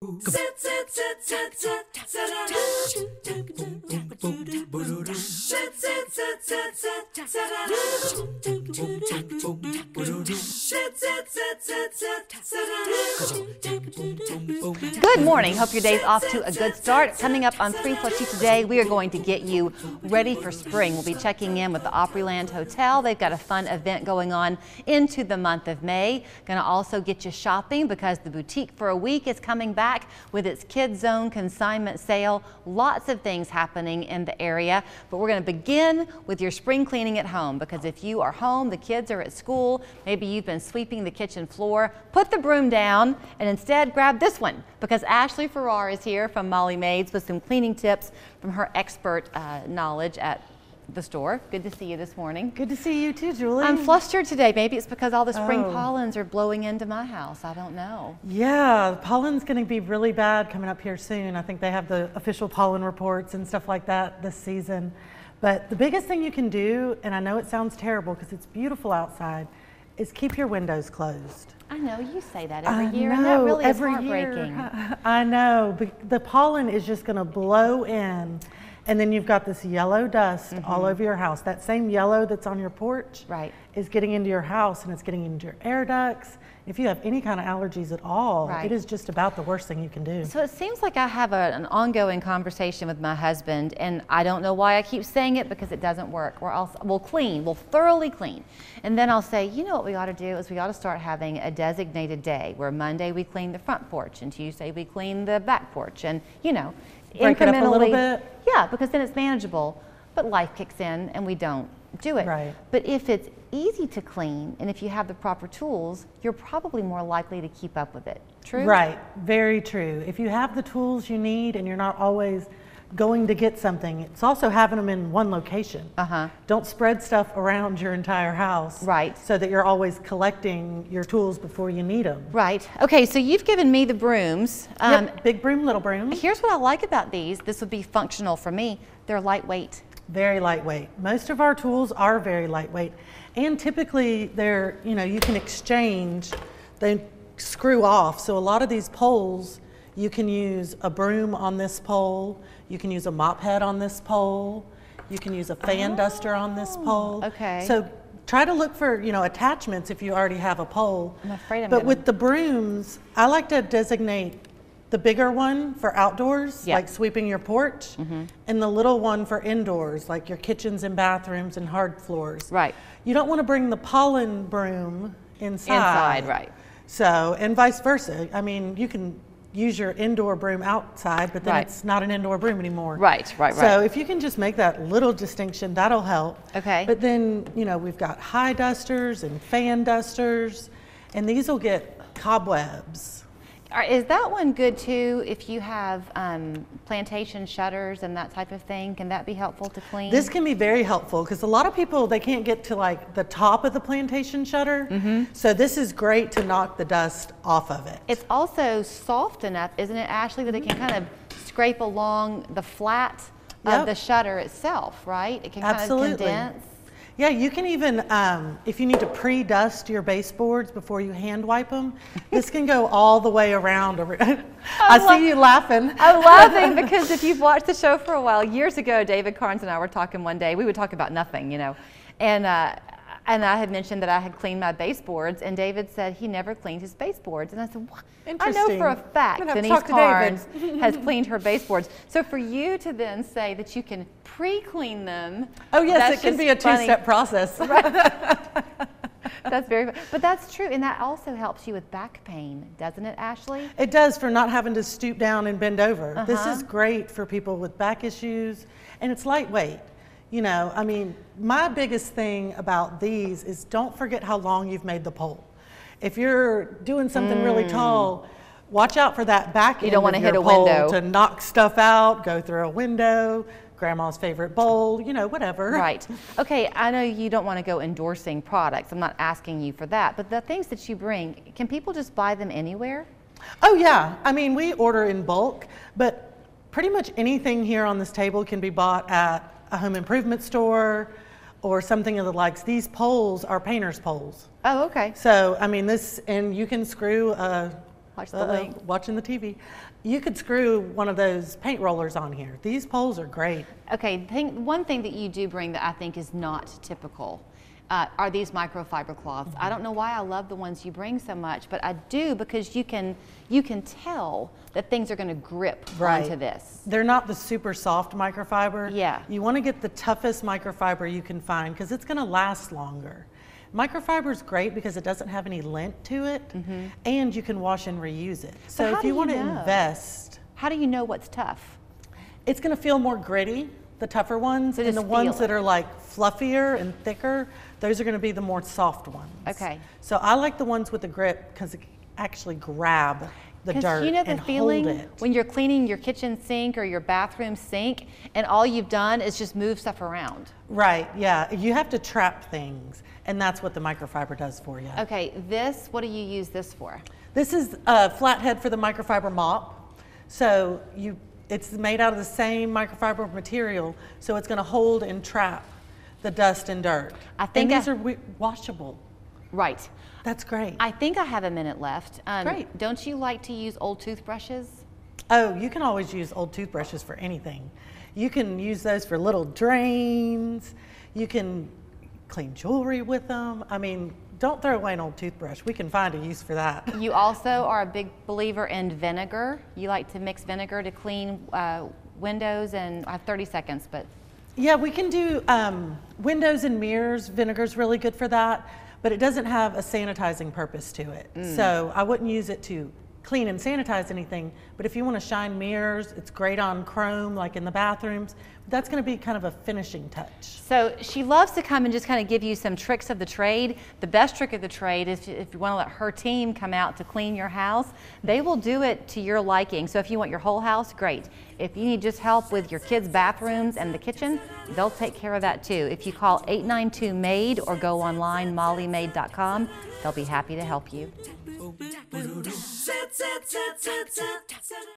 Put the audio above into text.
Good morning. Hope your day's off to a good start. Coming up on 3+U today, we are going to get you ready for spring. We'll be checking in with the Opryland Hotel. They've got a fun event going on into the month of May. Going to also get you shopping because the Boutique for a Week is coming back with its Kids Zone consignment sale. Lots of things happening in the area, but we're going to begin with your spring cleaning at home, because if you are home, the kids are at school, maybe you've been sweeping the kitchen floor, put the broom down and instead grab this one, because Ashley Farrar is here from Maid with some cleaning tips from her expert knowledge at the store. Good to see you this morning. Good to see you too, Julie. I'm flustered today. Maybe it's because all the spring pollens are blowing into my house. I don't know. Yeah, pollen's going to be really bad coming up here soon. I think they have the official pollen reports and stuff like that this season. But the biggest thing you can do, and I know it sounds terrible because it's beautiful outside, is keep your windows closed. I know you say that every year, and that really is heartbreaking. I know, but the pollen is just going to blow in, and then you've got this yellow dust all over your house. That same yellow that's on your porch is getting into your house, and it's getting into your air ducts. If you have any kind of allergies at all, it is just about the worst thing you can do. So it seems like I have an ongoing conversation with my husband, and I don't know why I keep saying it, because it doesn't work. We'll clean, we'll thoroughly clean. And then I'll say, you know what we ought to do is we ought to start having a designated day where Monday we clean the front porch and Tuesday we clean the back porch, and you know, break it up a little bit. Yeah, because then it's manageable. But life kicks in and we don't do it. Right. But if it's easy to clean and if you have the proper tools, you're probably more likely to keep up with it. True? Right, very true. If you have the tools you need and you're not always going to get something, it's also having them in one location. Don't spread stuff around your entire house. Right. So that you're always collecting your tools before you need them. Right. Okay, so you've given me the brooms. Yep, big broom, little broom. Here's what I like about these. This would be functional for me. They're lightweight. Very lightweight. Most of our tools are very lightweight. And typically they're, you know, you can exchange, they screw off. So a lot of these poles, you can use a broom on this pole, you can use a mop head on this pole, you can use a fan duster on this pole. Okay. So try to look for, you know, attachments if you already have a pole. I'm afraid I'm But gonna... with the brooms, I like to designate the bigger one for outdoors, like sweeping your porch, and the little one for indoors, like your kitchens and bathrooms and hard floors. Right. You don't want to bring the pollen broom inside. Right. So, and vice versa. I mean, you can use your indoor broom outside, but then it's not an indoor broom anymore. Right. So if you can just make that little distinction, that'll help. Okay. But then, you know, we've got high dusters and fan dusters, and these will get cobwebs. Is that one good too if you have plantation shutters and that type of thing? Can that be helpful to clean? This can be very helpful because a lot of people, they can't get to like the top of the plantation shutter. So this is great to knock the dust off of it. It's also soft enough, isn't it, Ashley, that it can kind of scrape along the flat of the shutter itself, right? It can kind of condense. Yeah, you can even, if you need to pre-dust your baseboards before you hand wipe them, this can go all the way around. I see you laughing. I'm laughing because if you've watched the show for a while, years ago, David Carnes and I were talking one day. We would talk about nothing, you know, and I had mentioned that I had cleaned my baseboards, and David said he never cleaned his baseboards. And I said, what? I know for a fact Denise Carnes has cleaned her baseboards. So for you to then say that you can pre-clean them. Oh yes, it can be a two-step process. That's very, but that's true, and that also helps you with back pain, doesn't it, Ashley? It does, for not having to stoop down and bend over. This is great for people with back issues, and it's lightweight. You know, I mean, my biggest thing about these is don't forget how long you've made the pole. If you're doing something really tall, watch out for that back end. You don't want to hit a pole window to knock stuff out, go through a window, grandma's favorite bowl, you know, whatever. Right. Okay, I know you don't want to go endorsing products. I'm not asking you for that, but the things that you bring, can people just buy them anywhere? Oh yeah, I mean, we order in bulk, but pretty much anything here on this table can be bought at a home improvement store or something of the likes. These poles are painter's poles. Oh, okay. So, I mean, this, and you can screw, watch the link. watching the TV, You could screw one of those paint rollers on here. These poles are great. Okay, one thing that you do bring that I think is not typical are these microfiber cloths. I don't know why I love the ones you bring so much, but I do because you can tell that things are going to grip onto this. They're not the super soft microfiber. Yeah. You want to get the toughest microfiber you can find because it's going to last longer. Microfiber is great because it doesn't have any lint to it, and you can wash and reuse it. So if you want to invest, how do you know what's tough? It's going to feel more gritty, the tougher ones, and the ones that are like fluffier and thicker, those are going to be the more soft ones. Okay. So I like the ones with the grip because it actually grab the dirt you know the and feeling hold it. when you're cleaning your kitchen sink or your bathroom sink and all you've done is just move stuff around. Right, yeah. You have to trap things, and that's what the microfiber does for you. Okay, what do you use this for? This is a flathead for the microfiber mop. So it's made out of the same microfiber material, so it's going to hold and trap the dust and dirt. And these are washable. Right. That's great. I think I have a minute left. Great. Don't you like to use old toothbrushes? Oh, you can always use old toothbrushes for anything. You can use those for little drains. You can clean jewelry with them. I mean, don't throw away an old toothbrush. We can find a use for that. You also are a big believer in vinegar. You like to mix vinegar to clean windows, and I have 30 seconds, but. Yeah, we can do windows and mirrors. Vinegar's really good for that, but it doesn't have a sanitizing purpose to it. So I wouldn't use it to clean and sanitize anything, but if you want to shine mirrors, it's great on chrome, like in the bathrooms. That's going to be kind of a finishing touch. So she loves to come and just kind of give you some tricks of the trade. The best trick of the trade is if you want to let her team come out to clean your house, they will do it to your liking. So if you want your whole house, great. If you need just help with your kids' bathrooms and the kitchen, they'll take care of that too. If you call 892-MAID or go online, mollymaid.com, they'll be happy to help you.